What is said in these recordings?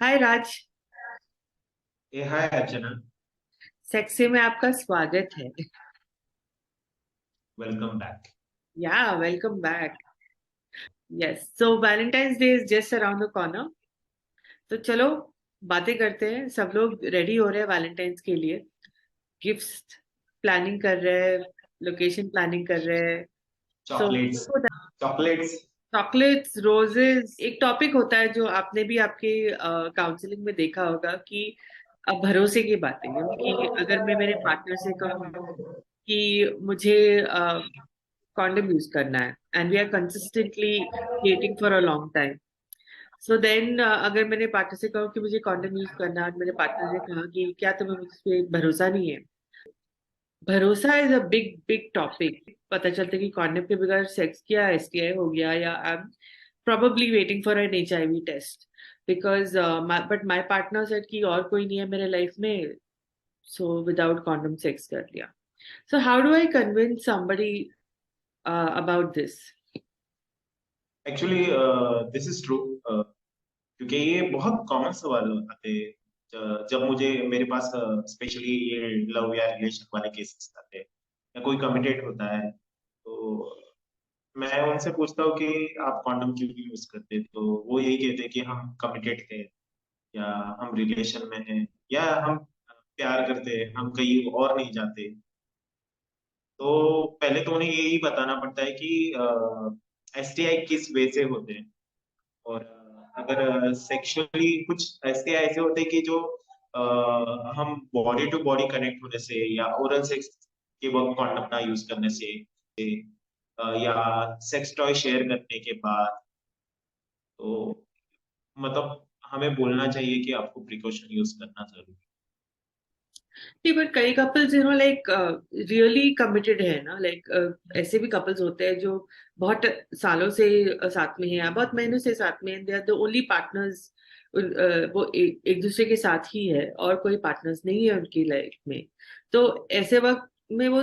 हाय राज। ए हाय अर्चना। Sexy में आपका स्वागत है। Welcome back. या welcome back. Yes, so Valentine's Day is just around the corner. तो चलो बातें करते हैं। सब लोग रेडी हो रहे हैं वैलेंटाइंस के लिए। गिफ्ट्स प्लानिंग कर रहे हैं, लोकेशन प्लानिंग कर रहे हैं। सो चॉकलेट्स। चॉकलेट्स। चॉकलेट्स, रोजेस एक टॉपिक होता है जो आपने भी आपके काउंसलिंग में देखा होगा कि अब भरोसे की बात है, कि अगर मैं मेरे पार्टनर से कहूँ कि मुझे कॉन्डम यूज करना है and we are consistently dating for a long time. So then अगर मैंने पार्टनर से कहा कि मुझे कॉन्डम यूज करना है और मेरे पार्टनर ने कहा कि क्या तुम्हें मुझ पे भरोसा नहीं है। भरोसा is a big big topic. पता चलता है कि कॉन्डम के बगैर सेक्स किया, एसटीआई हो गया, या I am probably waiting for an HIV test because but my partner said कि और कोई नहीं है मेरे लाइफ में, so without condom sex कर लिया. So how do I convince somebody about this? Actually this is true. क्योंकि ये बहुत कॉमन सवाल आते हैं जब मुझे मेरे पास स्पेशली ये लव या रिलेशन वाले केसेस आते हैं या कोई कमिटेड होता है, तो मैं उनसे पूछता हूँ कि आप कॉन्डम क्यों नहीं यूज करते, तो वो यही कहते हैं कि हम कमिटेड थे, या हम रिलेशन में हैं, या हम प्यार करते हैं, हम कहीं और नहीं जाते। तो पहले तो उन्हें यही बताना पड़ता है कि एसटीआई किस वे से होते हैं। और अगर सेक्सुअली कुछ एसटीआई ऐसे होते हैं कि जो हम बॉडी टू बॉडी कनेक्ट होने से या ओरल सेक्स के वक्त कॉन्डम ना यूज करने से, या सेक्स टॉय शेयर करने के बाद, तो मतलब हमें बोलना चाहिए कि आपको प्रिकॉशन यूज करना जरूरी नहीं, बट कई कपल्स लाइक रियली कमिटेड है ना, लाइक ऐसे भी कपल्स होते हैं जो बहुत सालों से साथ में हैं या बहुत महीनों से साथ में हैं, they are the only partners. वो एक दूसरे के साथ ही है और कोई पार्टनर्स नहीं है उनकी लाइफ में। तो ऐसे वक्त में वो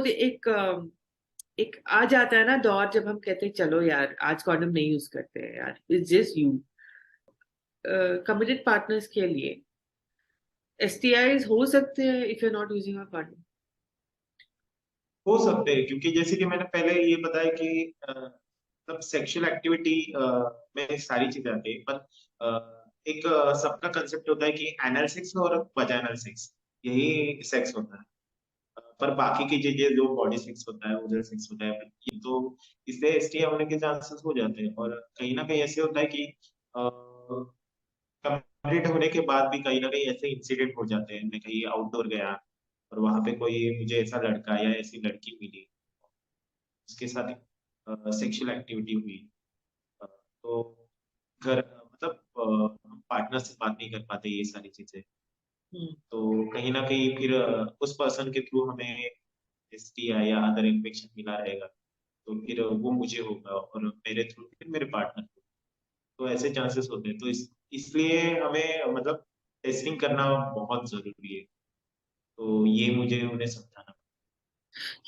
एक आ जाता है ना दौर जब हम कहते हैं चलो यार आज कॉन्डम नहीं यूज करते हैं यार, it's just you. Committed partners के लिए एसटीआईज हो सकते हैं if you are not using a condom. हो सकते हैं। क्योंकि जैसे कि मैंने पहले ये बताया कि मतलब सेक्सुअल एक्टिविटी में सारी चीजें आती है, पर एक सबका कंसेप्ट होता है कि एनल सेक्स और वजाइनल सेक्स, यही सेक्स होता है। पर बाकी की चीजें जो बॉडी सेक्स होता है, ओरल सेक्स होता है, ये तो इससे एसटीआई होने के चांसेस हो जाते हैं। और कहीं ना कहीं ऐसे होता है कि कंप्लीट होने के बाद भी कहीं ना कहीं ऐसे इंसिडेंट हो जाते हैं। मैं कहीं आउटडोर गया और वहां पे कोई मुझे ऐसा लड़का या ऐसी लड़की मिली, उसके साथ सेक्सुअल एक्टिविटी हुई, तो घर मतलब हम पार्टनर से बात नहीं कर पाते, ये सारी चीजें। तो कहीं ना कहीं फिर उस पर्सन के थ्रू हमें एसटीआई या अदर इन्फेक्शन मिला रहेगा, तो फिर वो मुझे होगा और मेरे थ्रू फिर मेरे पार्टनर को। तो ऐसे चांसेस होते हैं। तो इसलिए हमें मतलब टेस्टिंग करना बहुत जरूरी है। तो ये मुझे उन्हें समझाना।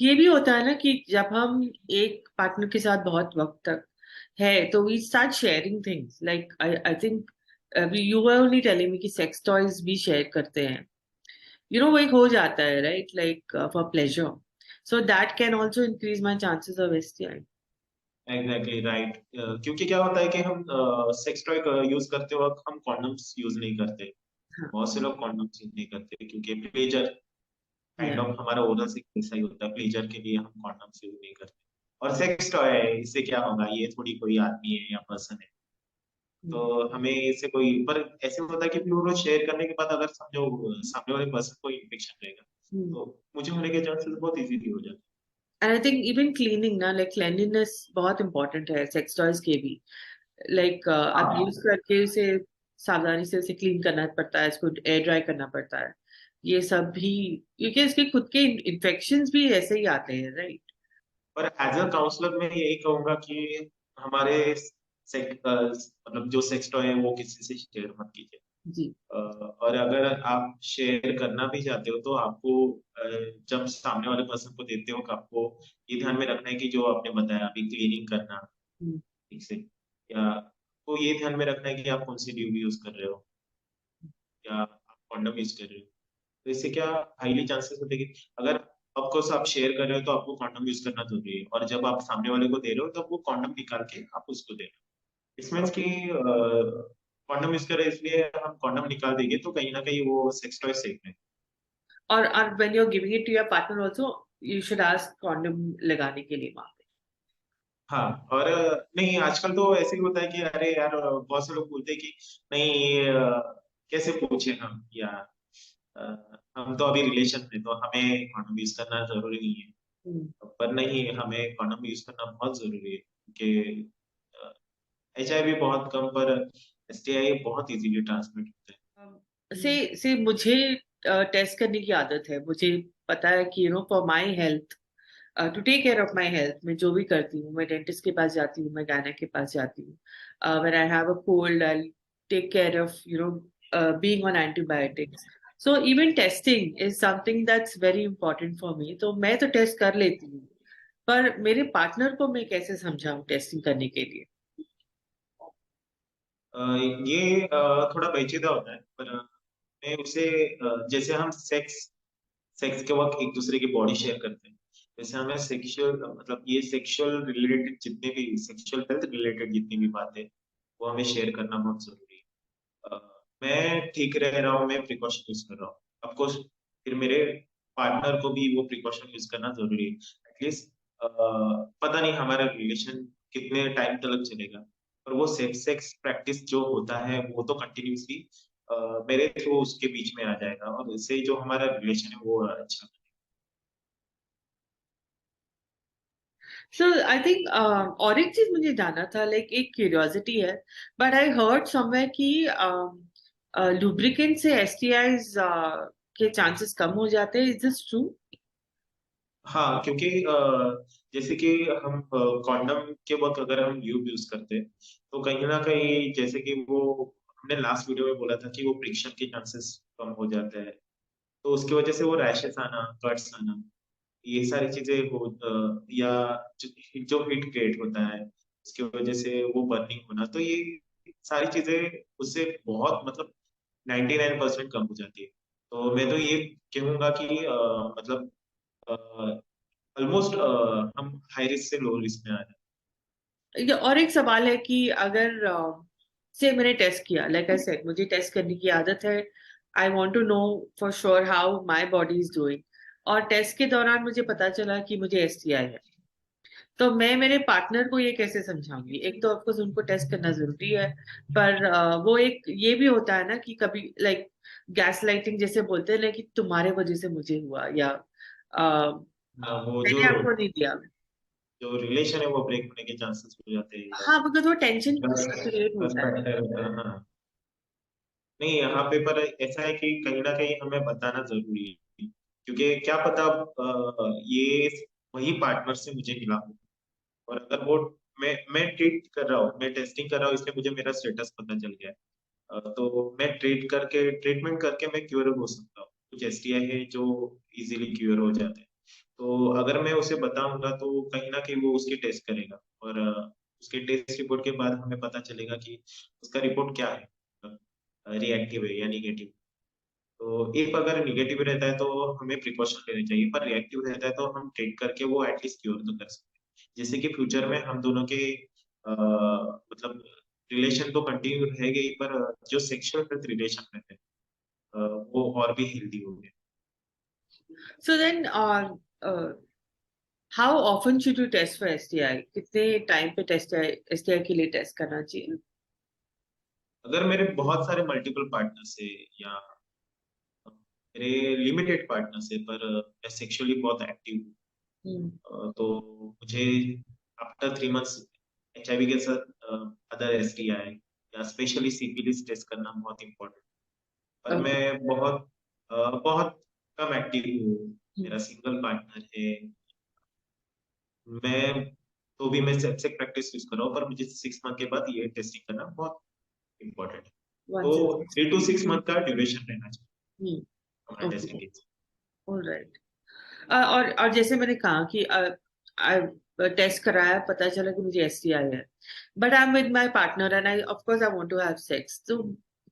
ये भी होता है ना कि जब हम एक पार्टनर के साथ बहुत वक्त तक है तो we start sharing things, like I I think you were only telling me कि सेक्स टॉयज भी शेयर करते हैं। वो एक हो जाता है right, like for pleasure. So that can also increase my chances of STI. Exactly right. क्योंकि क्या होता है कि हम सेक्स टॉय यूज करते वक्त हम कॉन्डम्स यूज नहीं करते। हाँ, बहुत से लोग कॉन्डम्स यूज नहीं करते क्योंकि प्लेजर काइंड या ऑफ हमारा ओरल सेक्स ऐसा ही होता है, प्लेजर के लिए हम कॉन्डम्स यूज नहीं करते। और सेक्स टॉय है, इससे क्या होगा, ये थोड़ी कोई आदमी है या पर्सन है, तो हमें इससे कोई, पर ऐसे होता है कि फिर वो शेयर करने के बाद अगर समझो सामने वाले पर्सन को इन्फेक्शन रहेगा, तो मुझे होने के चांसेस बहुत इजीली हो जाते and I think even cleaning ना, लाइक क्लेanलीनेस बहुत इंपॉर्टेंट है सेक्स टॉयज के भी। लाइक हैं। आप हाँ। यूज करके उसे सावधानी से उसे क्लीन करना पड़ता है, इसको एयर ड्राई करना पड़ता है। ये सब भी क्योंकि इसके खुद के इन्फेक्शंस भी ऐसे ही आते हैं राइट। पर एज अ काउंसलर मैं यही कहूंगा कि हमारे मतलब जो सेक्स टॉय है वो किसी से शेयर मत कीजिए। जी। और अगर आप शेयर करना भी चाहते हो, तो आपको जब सामने वाले पर्सन को देते हो, तो आपको ये ध्यान में रखना है कि जो आपने बताया अभी क्लीनिंग करना हम्म। ठीक से, या तो ये ध्यान में रखना है कि आप कौन सी ट्यूब यूज कर रहे हो। या आप कॉन्डम यूज कर रहे हो, तो इससे क्या हाईली चांसेस होते हैं कि अगर ऑफकोर्स आप शेयर कर रहे हो तो आपको कॉन्डम यूज करना जरूरी है, और जब आप सामने वाले को दे रहे हो तब वो कॉन्डम निकाल के आप उसको दे रहे हो। इसमें कि कॉन्डम यूज कर रहे हैं इसलिए हम कॉन्डम निकाल देंगे तो कहीं ना कहीं वो सेक्स टॉय सेफ है। और when you are giving it to your partner also, you should ask condom लगाने के लिए वहां पे। हाँ, और नहीं आजकल तो ऐसे ही होता है कि अरे यार बहुत से लोग बोलते हैं कि नहीं ये कैसे पूछे हम, या अ, हम तो अभी रिलेशन में, तो हमें कॉन्डम यूज करना जरूरी नहीं है। हम्म। पर नहीं, हमें कॉन्डम यूज करना बहुत जरूरी है, क्योंकि HIV बहुत कम, पर STI बहुत इजीली ट्रांसमिट होता है। से मुझे टेस्ट करने की आदत है। मुझे पता है कि for my health, to take care of my health, मैं जो भी करती हूँ, मैं डेंटिस्ट के पास जाती हूँ, मैं गायनेक के पास जाती हूँ। When I have a cold, I take care of being on antibiotics. So even testing is something that's very important for me. तो मैं तो टेस्ट कर लेती हूँ, पर मेरे पार्टनर को मैं कैसे समझाऊं टेस्टिंग करने के लिए? अ, ये थोड़ा पेचीदा होता है, पर मैं उसे जैसे हम सेक्स सेक्स के वक्त एक दूसरे की बॉडी शेयर करते हैं, जैसे हमें सेक्सुअल मतलब ये सेक्सुअल रिलेटेड जितने भी सेक्सुअल हेल्थ रिलेटेड जितनी भी बातें, वो हमें शेयर करना बहुत जरूरी है। मैं ठीक रह रहा हूँ, मैं प्रिकॉशन यूज कर रहा हूँ, ऑफकोर्स फिर मेरे पार्टनर को भी वो प्रिकॉशन यूज करना जरूरी है। एटलीस्ट पता नहीं हमारा रिलेशन कितने टाइम तक चलेगा, और वो सेक्स सेक्स प्रैक्टिस जो होता है वो तो कंटिन्यूसली मेरे थ्रू उसके बीच में आ जाएगा, और इससे जो हमारा रिलेशन है वो अच्छा। सो आई थिंक और एक चीज मुझे जानना था, लाइक एक क्यूरियोसिटी है, बट आई हर्ड समवेयर कि लुब्रिकेंट से एसटीआईज के चांसेस कम हो जाते हैं। Is this true? हाँ, क्योंकि जैसे कि हम कॉन्डम के वक्त अगर हम ल्यूब यूज करते हैं, तो कहीं ना कहीं जैसे कि वो हमने लास्ट वीडियो में बोला था कि वो फ्रिक्शन के चांसेस कम हो जाते हैं, तो उसकी वजह से वो रैशेस आना, कट्स आना, ये सारी चीजें हो या जो हिट क्रिएट होता है उसकी वजह से वो बर्निंग होना, तो ये सारी चीजें उससे बहुत मतलब 99% कम हो जाती है। तो मैं तो ये कहूंगा कि मतलब ऑलमोस्ट हम हाई रिस्क से लो रिस्क में आ जाए। और एक सवाल है कि अगर से मैंने टेस्ट किया, लाइक आई सेड, मुझे टेस्ट करने की आदत है। I want to know for sure how my body is doing, और टेस्ट के दौरान मुझे पता चला कि मुझे एसटीआई है। तो मैं मेरे पार्टनर को ये कैसे समझाऊंगी? एक तो ऑफकोर्स उनको टेस्ट करना जरूरी है, पर वो एक ये भी होता है ना कि कभी लाइक गैस लाइटिंग जैसे बोलते हैं ना, कि तुम्हारे वजह से मुझे हुआ, या वो मैंने आपको नहीं दिया। जो रिलेशन है वो ब्रेक होने के चांसेस हो जाते हैं, या हाँ, बिकॉज वो टेंशन ट्रस्ट क्रिएट ट्रस्ट होता है। फैक्टर होता है। हाँ, नहीं यहाँ पे पर ऐसा है कि कहीं ना कहीं हमें बताना जरूरी है, क्योंकि क्या पता ये वही पार्टनर से मुझे मिला हो, और अगर वो मैं ट्रीट कर रहा हूँ, मैं टेस्टिंग कर रहा हूँ, इसलिए मुझे मेरा स्टेटस पता चल गया है। तो मैं ट्रीटमेंट करके मैं क्योर हो सकता हूँ। कुछ STI है जो इजीली क्योर हो जाते हैं, तो अगर मैं उसे बताऊंगा तो कहीं ना कहीं वो उसकी टेस्ट करेगा, और उसके टेस्ट रिपोर्ट के बाद हमें पता चलेगा कि उसका रिपोर्ट क्या है, रिएक्टिव है या निगेटिव। तो एक अगर निगेटिव रहता है तो हमें प्रिकॉशन लेने चाहिए, पर रिएक्टिव रहता है तो हम ट्रीट करके वो एटलीस्ट क्योर तो कर सकते हैं, जिससे कि फ्यूचर में हम दोनों के मतलब रिलेशन तो कंटिन्यू रहेगा ही, पर जो सेक्सुअल हेल्थ रिलेशन रहते हैं वो और भी हेल्दी होंगे। So then how often should you test for STI? कितने टाइम पे टेस्ट एसटीआई के लिए टेस्ट करना चाहिए? अगर मेरे बहुत सारे मल्टीपल पार्टनर्स है, या मेरे लिमिटेड पार्टनर्स है, पर मैं सेक्सुअली बहुत एक्टिव हूँ, हम्म। तो मुझे आफ्टर 3 मंथ्स HIV के साथ अदर STI या स्पेशली सिफिलिस टेस्ट करना बहुत इम्पोर्टेंट। पर ओके। मैं बहुत कम एक्टिव हूँ, मेरा सिंगल पार्टनर है, मैं तो भी मैं सेक्स प्रैक्टिस यूज कर रहा हूँ, पर मुझे 6 मंथ के बाद ये टेस्टिंग करना बहुत इम्पोर्टेंट है। वन तो से 3 to 6 मंथ का ड्यूरेशन रहना चाहिए हम्म। हमारे ओके। टेस्टिंग के। ऑलराइट। और जैसे मैंने कहा कि टेस्ट कराया, पता चला कि मुझे एसटीआई है, but I am with my partner and I of course I want to have sex. तो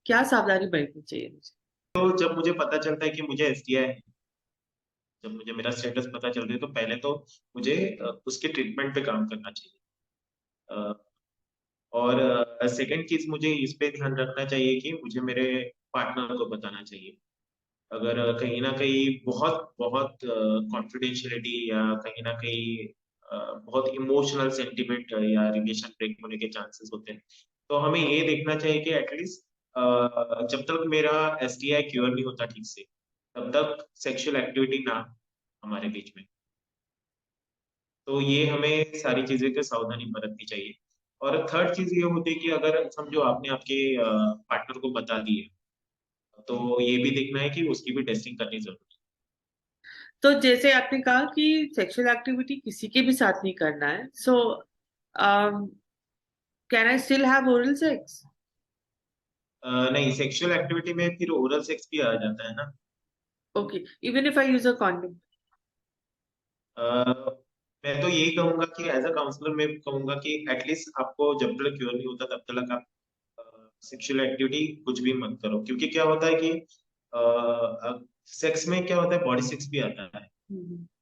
क्या सावधानी बरतनी चाहिए मुझे? तो जब मुझे पता चलता है कि मुझे एसटीआई है, जब मुझे मेरा स्टेटस पता चल रहा है, तो पहले तो मुझे उसके ट्रीटमेंट पे काम करना चाहिए। अ, और सेकंड चीज मुझे इस पे ध्यान रखना चाहिए कि मुझे मेरे पार्टनर को बताना चाहिए। अगर कहीं ना कहीं बहुत बहुत कॉन्फिडेंशियलिटी या कहीं ना कहीं बहुत इमोशनल सेंटिमेंट या रिलेशन ब्रेक होने के चांसेस होते हैं, तो हमें ये देखना चाहिए कि एटलीस्ट जब तक मेरा एसटीआई क्योर नहीं होता ठीक से, तब तक सेक्सुअल एक्टिविटी ना हमारे बीच में। तो ये हमें सारी चीजें की सावधानी बरतनी चाहिए। और थर्ड चीज ये होती है कि अगर समझो आपने आपके पार्टनर को बता दी है, तो ये भी देखना है कि उसकी भी टेस्टिंग करनी जरूरी तो जैसे आपने कहा कि सेक्सुअल एक्टिविटी किसी के भी साथ नहीं करना है, so can I still have oral sex? है। नहीं, सेक्सुअल एक्टिविटी में फिर ओरल सेक्स भी आ जाता है ना। Okay, even if I use a condom? Uh, मैं तो यही कहूंगा कि एज अ काउंसलर मैं कहूंगा कि एटलीस्ट आपको जब तक क्योर नहीं होता तब तक आप सेक्सुअल एक्टिविटी कुछ भी मत करो, क्योंकि क्या होता है कि सेक्स में क्या होता है, बॉडी सेक्स भी आता है।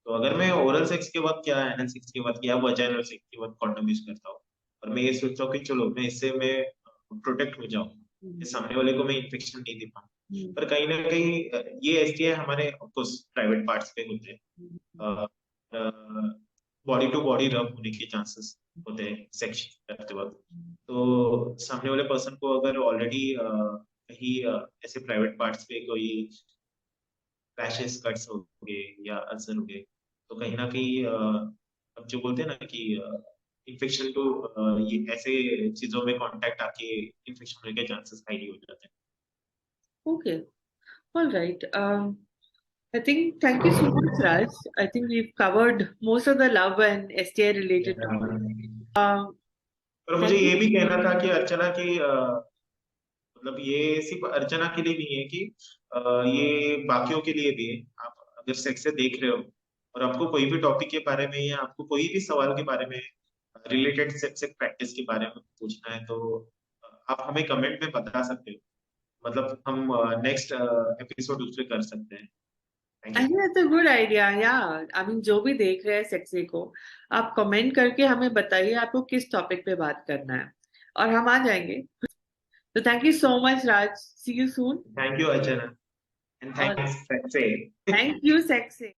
तो अगर मैं ओरल सेक्स के वक्त या एनल सेक्स के वक्त या वजाइनल सेक्स के वक्त कॉन्डोम यूज करता हूँ, और मैं ये सोचता हूँ कि चलो मैं इससे मैं प्रोटेक्ट हो जाऊँ, इस सामने वाले को मैं इन्फेक्शन नहीं दे पाऊँ, पर कहीं ना कहीं ये एसटीआई हमारे ऑफकोर्स प्राइवेट पार्ट्स पे होते हैं, बॉडी टू बॉडी रब होने के चांसेस होते हैं सेक्स करते वक्त। तो सामने वाले पर्सन को अगर ऑलरेडी कहीं ऐसे प्राइवेट पार्ट्स पे कोई रैशेस कट्स हो गए या अल्सर हो गए, तो कहीं ना कहीं अब जो बोलते हैं ना कि इन्फेक्शन तो ये ऐसे चीजों में कांटेक्ट आके इन्फेक्शन होने के चांसेस हाईली हो जाते okay, all right. I think thank you so much, Raj. I think we've covered most of the love and STI related topics. हैं। Um, पर मुझे thank ये you. भी कहना था कि अर्चना की मतलब ये सिर्फ अर्चना के लिए नहीं है कि ये बाकियों के लिए भी है। आप अगर सेक्स से देख रहे हो और आपको कोई भी टॉपिक के बारे में या आपको कोई भी सवाल के बारे में रिलेटेड सेक्स प्रैक्टिस के बारे में पूछना है, तो आप हमें कमेंट में बता सकते हो। मतलब हम नेक्स्ट एपिसोड उस पर कर सकते हैं। Thank I you. think that's a good idea. Yeah, I mean जो भी देख रहे हैं सेक्सी को, आप कमेंट करके हमें बताइए आपको किस टॉपिक पे बात करना है, और हम आ जाएंगे. तो thank you so much, Raj. See you soon. Thank you Archana, and और थैंक्स से थैंक यू, सेक्सी.